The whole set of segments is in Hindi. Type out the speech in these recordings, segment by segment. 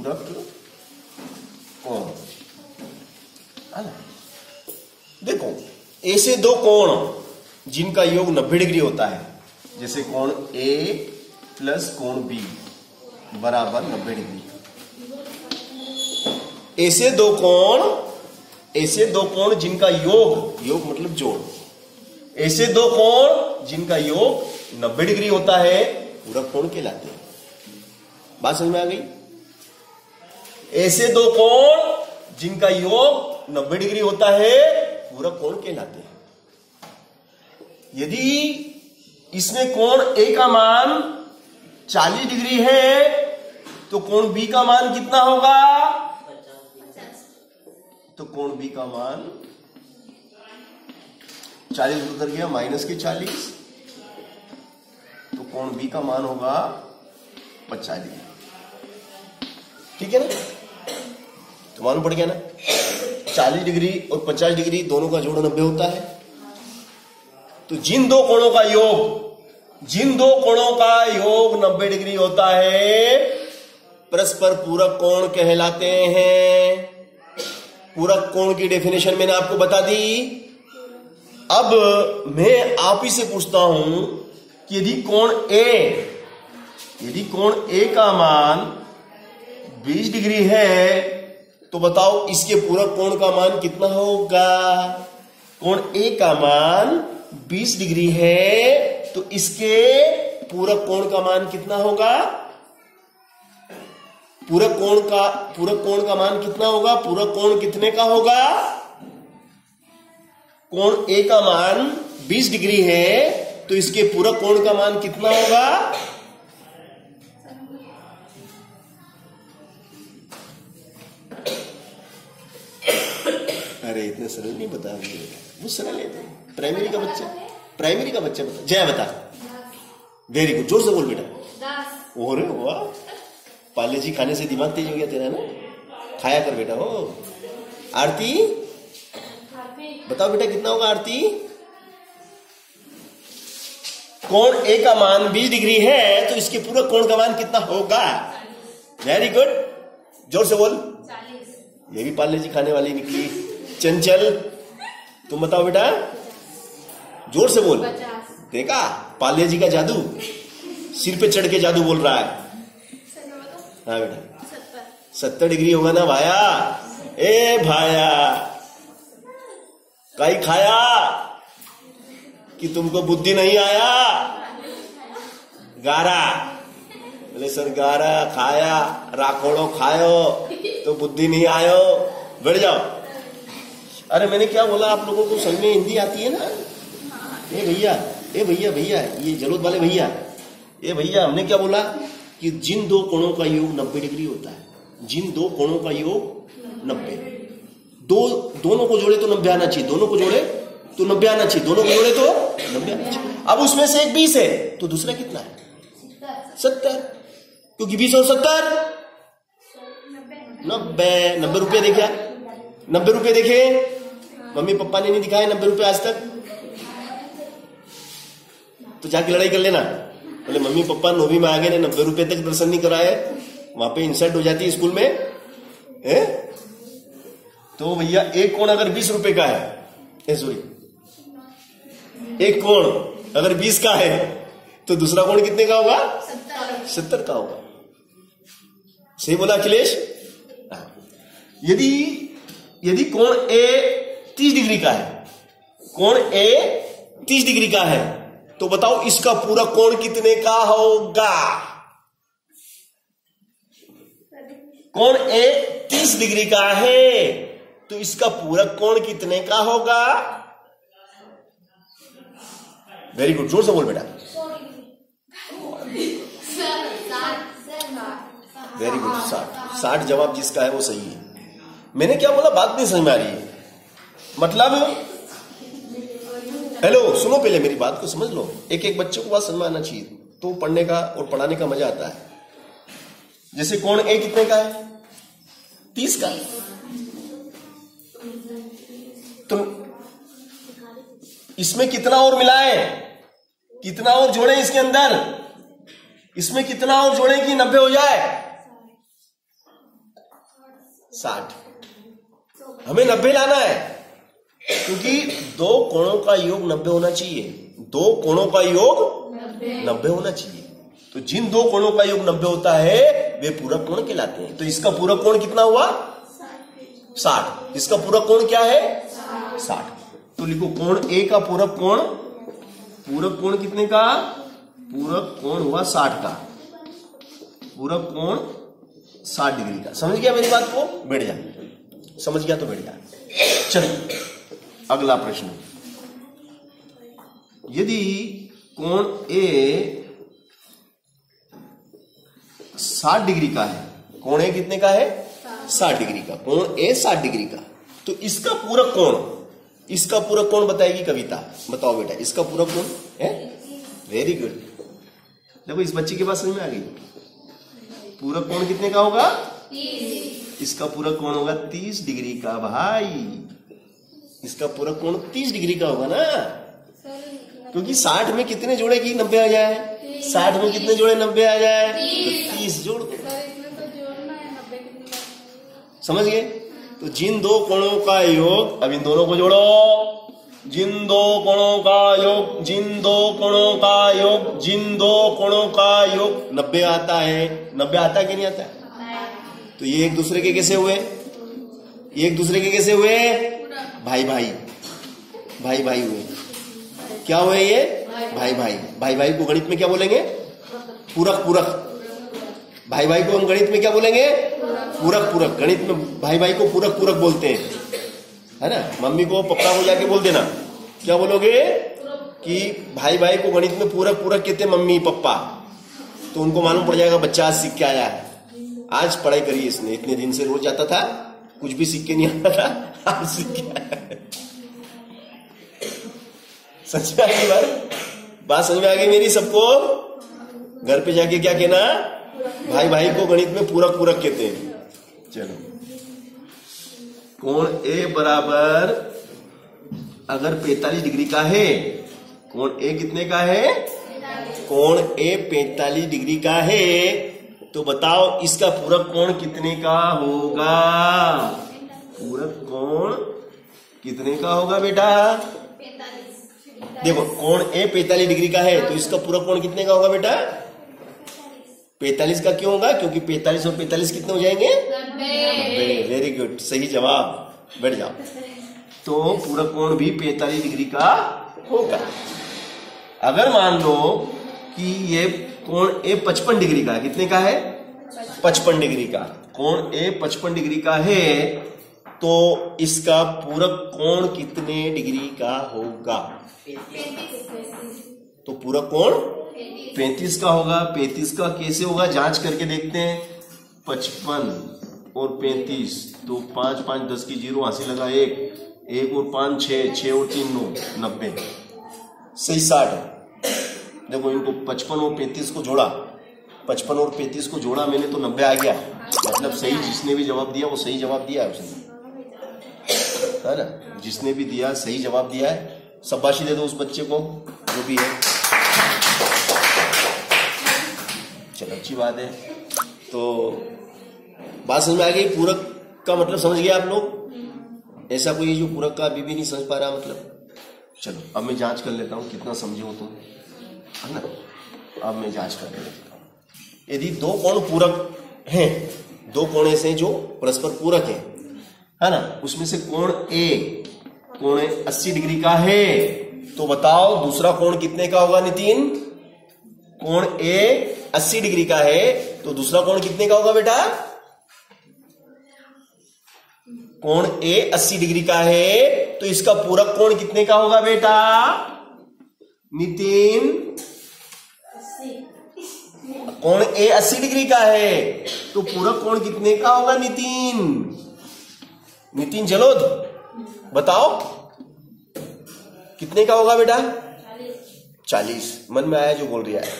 पूरक कोण है ना। देखो ऐसे दो कोण जिनका योग 90 डिग्री होता है, जैसे कोण ए प्लस कोण बी बराबर 90 डिग्री। ऐसे दो कोण जिनका योग मतलब जोड़, ऐसे दो कोण जिनका योग 90 डिग्री होता है पूरक कोण कहलाते हैं। बात समझ में आ गई? ऐसे दो कोण जिनका योग 90 डिग्री होता है पूरक कोण कहलाते हैं। यदि इसमें कोण ए का मान 40 डिग्री है तो कोण बी का मान कितना होगा? 50। तो कोण बी का मान 40 उधर गया माइनस के 40, तो कोण बी का मान होगा 50 डिग्री। ठीक है ना? तो मालूम पड़ गया ना, 40 डिग्री और 50 डिग्री दोनों का जोड़ 90 होता है। तो जिन दो कोणों का योग 90 डिग्री होता है परस्पर पूरक कोण कहलाते हैं। पूरक कोण की डेफिनेशन मैंने आपको बता दी। अब मैं आप ही से पूछता हूं कि यदि कोण ए का मान 20 डिग्री है तो बताओ इसके पूरक कोण का मान कितना होगा? कोण ए का मान 20 डिग्री है तो इसके पूरक कोण का मान कितना होगा? पूरक कोण का मान कितना होगा? पूरक कोण कितने का होगा? कोण ए का मान 20 डिग्री है तो इसके पूरक कोण का मान कितना होगा? अरे इतने सरल नहीं बता रही, वो सरल है। प्राइमरी का बच्चा बता। जय बता। वेरी गुड, जोर से बोल बेटा। और वाह, पाले जी खाने से दिमाग तेज हो गया तेरा ना। खाया कर बेटा। हो आरती बताओ बेटा कितना होगा आरती? कोण ए का मान 20 डिग्री है तो इसके पूरक कोण का मान कितना होगा? वेरी गुड, जोर से बोल। 40। ये भी पाले जी खाने वाली निकली। चंचल तुम बताओ बेटा, जोर से बोल। 50। देखा पाले जी का जादू, सिर पे चढ़ के जादू बोल रहा है। हाँ बेटा 70 डिग्री होगा ना भाया। ए भाया काई खाया कि तुमको बुद्धि नहीं आया? गारा बोले सर, गारा खाया राखोड़ो खायो तो बुद्धि नहीं आयो। बैठ जाओ। अरे मैंने क्या बोला, आप लोगों को समझ में हिंदी आती है ना? ए भैया ये जलोद वाले भैया, ये भैया हमने क्या बोला कि जिन दो कोणों का योग 90 डिग्री होता है। जिन दो कोणों का योग 90, दोनों को जोड़े तो 90 आना चाहिए। दोनों को जोड़े तो 90 आना चाहिए। दोनों को जोड़े तो 90 आना चाहिए। अब उसमें से एक 20 है तो दूसरा कितना है? 70, क्योंकि 20 और 70 90 रुपये। देखा 90 रुपये देखे? मम्मी पापा ने नहीं दिखाए 90 रुपये आज तक। तो जाके लड़ाई कर लेना, बोले मम्मी पापा 9वीं में आ गए, 90 रुपये तक दर्शन नहीं कराए। वहां पे इंसल्ट हो जाती है स्कूल में है? तो भैया एक कोण अगर 20 रुपए का है, सॉरी एक कोण अगर 20 का है तो दूसरा कोण कितने का होगा? 70 का होगा। सही बोला अखिलेश? यदि कोण ए 30 डिग्री का है, कोण ए 30 डिग्री का है तो बताओ इसका पूरा कोण कितने का होगा? कोण ए 30 डिग्री का है तो इसका पूरा कोण कितने का होगा? वेरी गुड, जोर से बोल बेटा। वेरी गुड, 60 जवाब जिसका है वो सही है। मैंने क्या बोला बात नहीं समझ में आ रही है? मतलब हेलो सुनो, पहले मेरी बात को समझ लो। एक बच्चे को बात समझ में आना चाहिए तो पढ़ने का और पढ़ाने का मजा आता है। जैसे कोण ए कितने का है? 30 का। तो इसमें कितना और मिलाए, कितना और जोड़े इसके अंदर? इसमें कितना और जोड़े कि 90 हो जाए? 60। हमें 90 लाना है, क्योंकि दो कोणों का योग 90 होना चाहिए। दो कोणों का योग 90 होना चाहिए। तो जिन दो कोणों का योग 90 होता है वे पूरक कोण कहलाते हैं। तो इसका पूरक कोण कितना हुआ? 60। इसका पूरक कोण क्या है? 60। तो लिखो कोण ए का पूरक कोण, पूरक कोण कितने का? पूरक कोण हुआ 60 का। पूरक कोण 60 डिग्री का। समझ गया मेरी बात को? बैठ जा। समझ गया तो बैठ जा। चलिए अगला प्रश्न। यदि कोण ए 60 डिग्री का है, कोण ए कितने का है? 60 डिग्री का। कोण ए 60 डिग्री का, तो इसका पूरक कोण, इसका पूरक कोण बताएगी कविता। बताओ बेटा, इसका पूरक कोण है? Very good. देखो इस बच्चे के पास समझ में आ गई। पूरक कोण कितने का होगा? 30। इसका पूरक कोण होगा 30 डिग्री का भाई। इसका पूरक कोण 30 डिग्री का होगा ना, क्योंकि 60 में कितने जोड़े की 90 आ जाए? 60 में कितने जोड़े 90 आ जाए? तो 30 जोड़ दो। समझ गए? तो जिन दो कोणों का योग, अब इन दोनों को जोड़ो। जिन दो कोणों का योग, जिन दो कोणों का योग, जिन दो कोणों का योग 90 आता है। 90 आता है कि नहीं आता? तो ये एक दूसरे के कैसे हुए? ये एक दूसरे के कैसे हुए? भाई भाई, भाई भाई हुए। क्या हुए ये? भाई भाई। भाई भाई को गणित में क्या बोलेंगे? पूरक पूरक। भाई भाई को हम गणित में क्या बोलेंगे? पूरक पूरक। गणित में भाई भाई को पूरक पूरक बोलते हैं, है ना। मम्मी को पप्पा को जाके बोल देना, क्या बोलोगे? कि भाई भाई को गणित में पूरक पूरक कहते हैं मम्मी पप्पा। तो उनको मालूम पड़ जाएगा बच्चा आज सीख के आया है, आज पढ़ाई करी इसने। इतने दिन से रोज जाता था, कुछ भी सीख के नहीं आता था, आज सीख के आया है। सच में आ गई बात? समझ में आ गई मेरी सबको? घर पे जाके क्या कहना? भाई भाई को गणित में पूरक पूरक कहते हैं। चलो, कोण ए बराबर अगर 45 डिग्री का है, कोण ए कितने का है? कोण ए 45 डिग्री का है, तो बताओ इसका पूरक कोण कितने का होगा? पूरक कोण कितने का होगा बेटा? देखो कोण ए 45 डिग्री का है, तो इसका पूरक कोण कितने का होगा बेटा? 45 का क्यों होगा? क्योंकि 45 और 45 कितने हो जाएंगे? 90। वेरी गुड, सही जवाब। बैठ जाओ। तो पूरक कोण भी 45 डिग्री का होगा। अगर मान लो कि ये कोण ए 55 डिग्री का, कितने का है? 55 डिग्री का। कोण ए 55 डिग्री का है, तो इसका पूरक कोण कितने डिग्री का होगा? तो पूरक कोण 35 का होगा। 35 का कैसे होगा जांच करके देखते हैं। 55 और 35, तो 5 5 10 की 0, हासिल लगा 1, 1 और 5 6, 6 और 3 9, 90। सही 60। देखो इनको 55 और 35 को जोड़ा, 55 और 35 को जोड़ा मैंने, तो 90 आ गया। मतलब सही, जिसने भी जवाब दिया वो सही जवाब दिया है उसने, है ना। जिसने भी दिया सही जवाब दिया है। शाबाशी दे दो उस बच्चे को जो भी है। चलो अच्छी बात है। तो बात समझ में आ गई? पूरक का मतलब समझ गए आप लोग? ऐसा कोई जो पूरक का अभी भी नहीं समझ पा रहा मतलब? चलो अब मैं जांच कर लेता हूं कितना समझे हो तुम, है ना। अब मैं जांच कर लेता हूं। यदि दो कोण पूरक हैं, दो कोण ऐसे जो परस्पर पूरक है ना, उसमें से कोण ए, कोण 80 डिग्री का है, तो बताओ दूसरा कोण कितने का होगा नितिन? कोण ए 80 डिग्री का है, तो दूसरा कोण कितने का होगा बेटा? कोण ए 80 डिग्री का है, तो इसका पूरक कोण कितने का होगा बेटा? नितिन, कोण ए 80 डिग्री का है, तो पूरक कोण कितने का होगा नितिन? नितिन जलोद बताओ कितने का होगा बेटा? 40। मन में आया जो बोल रहा है,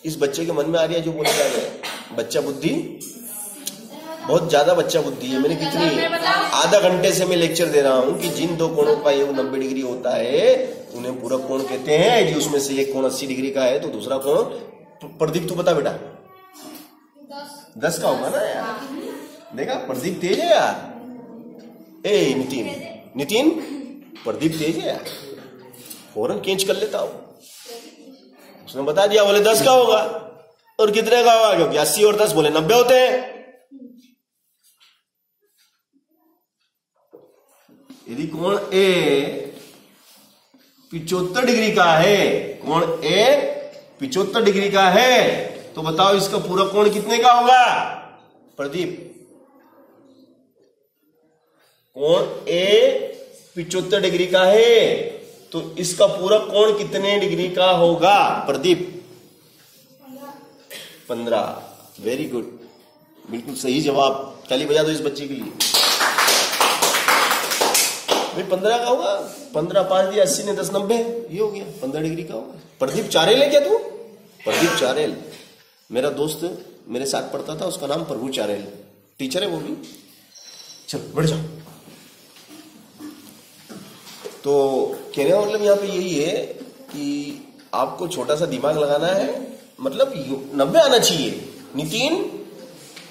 इस बच्चे के मन में आ रही है जो बोल रहा है। बच्चा बुद्धि, बहुत ज्यादा बच्चा बुद्धि है। मैंने कितनी आधा घंटे से मैं लेक्चर दे रहा हूं कि जिन दो कोणों का योग 90 डिग्री होता है उन्हें पूरक कोण कहते हैं। कि उसमें से एक कोण 80 डिग्री का है, तो दूसरा कोण, प्रदीप तू बता बेटा? 10 का होगा ना यार। देखा, प्रदीप तेज है यार। ए नितिन प्रदीप तेज है यार, फौरन कैच कर लेता हूं। उसने बता दिया, बोले 10 का होगा। और कितने का होगा, क्योंकि 80 और 10 बोले 90 होते हैं। यदि कोण ए 75 डिग्री का है, कोण ए 75 डिग्री का है, तो बताओ इसका पूरा कोण कितने का होगा प्रदीप? कोण ए 75 डिग्री का है, तो इसका पूरा कोण कितने डिग्री का होगा प्रदीप? 15। वेरी गुड, बिल्कुल सही जवाब। ताली बजा दो इस बच्चे के लिए। भाई 15 का होगा, 15 5 दिया 80 ने 10 90, ये हो गया 15 डिग्री का होगा। प्रदीप चारेल है क्या तू? प्रदीप चारेल मेरा दोस्त मेरे साथ पढ़ता था, उसका नाम प्रभु चारेल, टीचर है वो भी। चलो बढ़ जाओ। तो कहने का मतलब यहाँ पे यही है कि आपको छोटा सा दिमाग लगाना है, मतलब 90 आना चाहिए। नितिन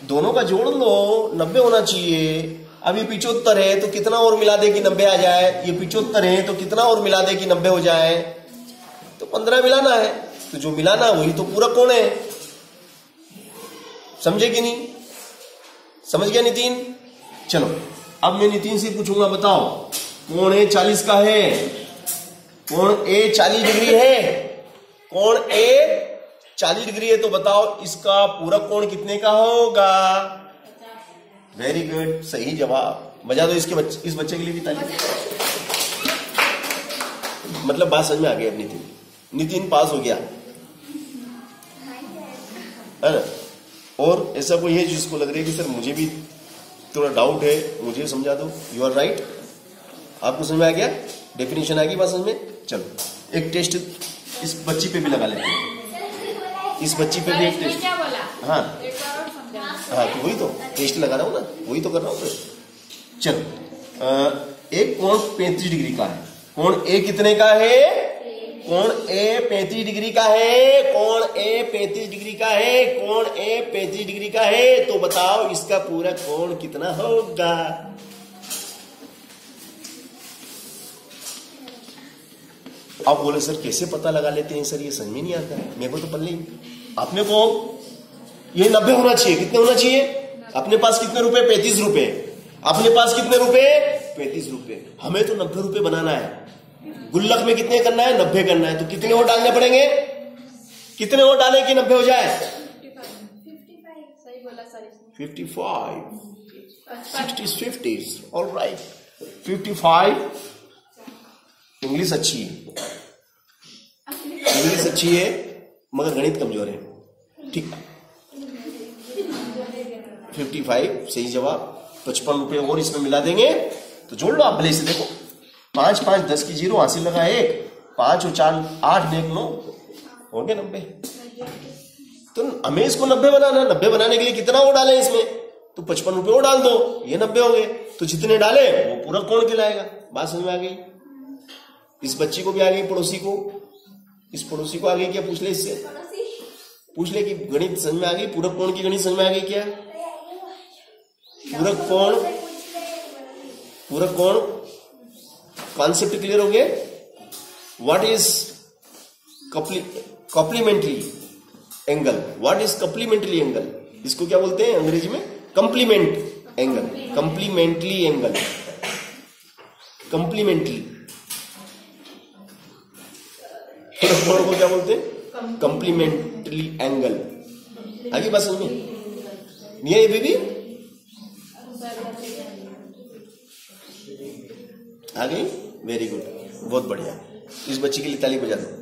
दोनों का जोड़ लो, 90 होना चाहिए। अब ये 75 है तो कितना और मिला दे कि 90 आ जाए, ये 75 है तो कितना और मिला दे कि 90 हो जाए, तो 15 मिलाना है। तो जो मिलाना वही तो पूरा कोण है। समझे कि नहीं? समझ गया नितिन? चलो अब मैं नितिन से पूछूंगा, बताओ कोण ए 40 का है, कोण ए 40 डिग्री है, कोण ए 40 डिग्री है, तो बताओ इसका पूरा कोण कितने का होगा? वेरी गुड, सही जवाब। बजा दो इसके बच्चे, इस बच्चे के लिए भी ताली। मतलब बात समझ में आ गई अब नितिन। नितिन पास हो गया है ना। और ऐसा कोई है जिसको लग रहा है कि सर मुझे भी थोड़ा डाउट है, मुझे समझा दो। You are right. आपको समझ में आ गया? डेफिनेशन आ गई बात समझ में? चलो एक टेस्ट इस बच्ची पे भी लगा लेते हैं। इस बच्ची पे भी एक टेस्ट। हाँ हाँ, तो वही तो टेस्ट लगा रहा हूं ना, वही तो कर रहा हूं। चलो एक कोण 35 डिग्री का है, कोण ए कितने का है? कोण ए 35 डिग्री का है, कोण ए 35 डिग्री का है, कोण ए 35 डिग्री का है, तो बताओ इसका पूरा कोण कितना होगा? आप बोले सर कैसे पता लगा लेते हैं? सर ये समझ में नहीं आता है, मेरे को तो पल्ले अपने को ये 90 होना चाहिए। कितने होना चाहिए? अपने पास कितने रुपए? 35 रुपए। अपने पास कितने रुपए? 35 रुपए। हमें तो 90 रुपए बनाना है। गुल्लक में कितने करना है? 90 करना है। तो कितने और डालने पड़ेंगे? कितने और डालें कि 90 हो जाए? 55 60 50। ऑलराइट 55। इंग्लिश अच्छी है, इंग्लिश अच्छी है मगर गणित कमजोर है। ठीक, 55 सही जवाब। 55 रुपए और इसमें मिला देंगे तो जोड़ लो आप भले से। देखो 5 5 10 की 0 हासिल लगा 1, 5 और 4 8 1 9 हो गए 90। तो हमें इसको 90 बनाना है। 90 बनाने के लिए कितना और डालें इसमें? तो 55 रुपए और डाल दो, ये 90 हो गए। तो जितने डाले वो पूरा कोण कहलाएगा। बात समझ में आ गई? इस बच्ची को भी आ गई, पड़ोसी को, इस पड़ोसी को आ गई क्या? पूछ ले इससे, पूछ ले कि गणित समझ में आ गई, पूरा कोण की गणित समझ में आ गई क्या? पूरा कोण कॉन्सेप्ट क्लियर हो गया? What is complementary angle? What is complementary angle? इसको क्या बोलते हैं अंग्रेजी में? Complement angle, complementary angle, complementary. कोण को क्या बोलते हैं? Complementary angle. आगे बात समझ में नहीं है? ये बेबी आ गई? वेरी गुड, बहुत बढ़िया। इस बच्ची के लिए ताली बजा दो।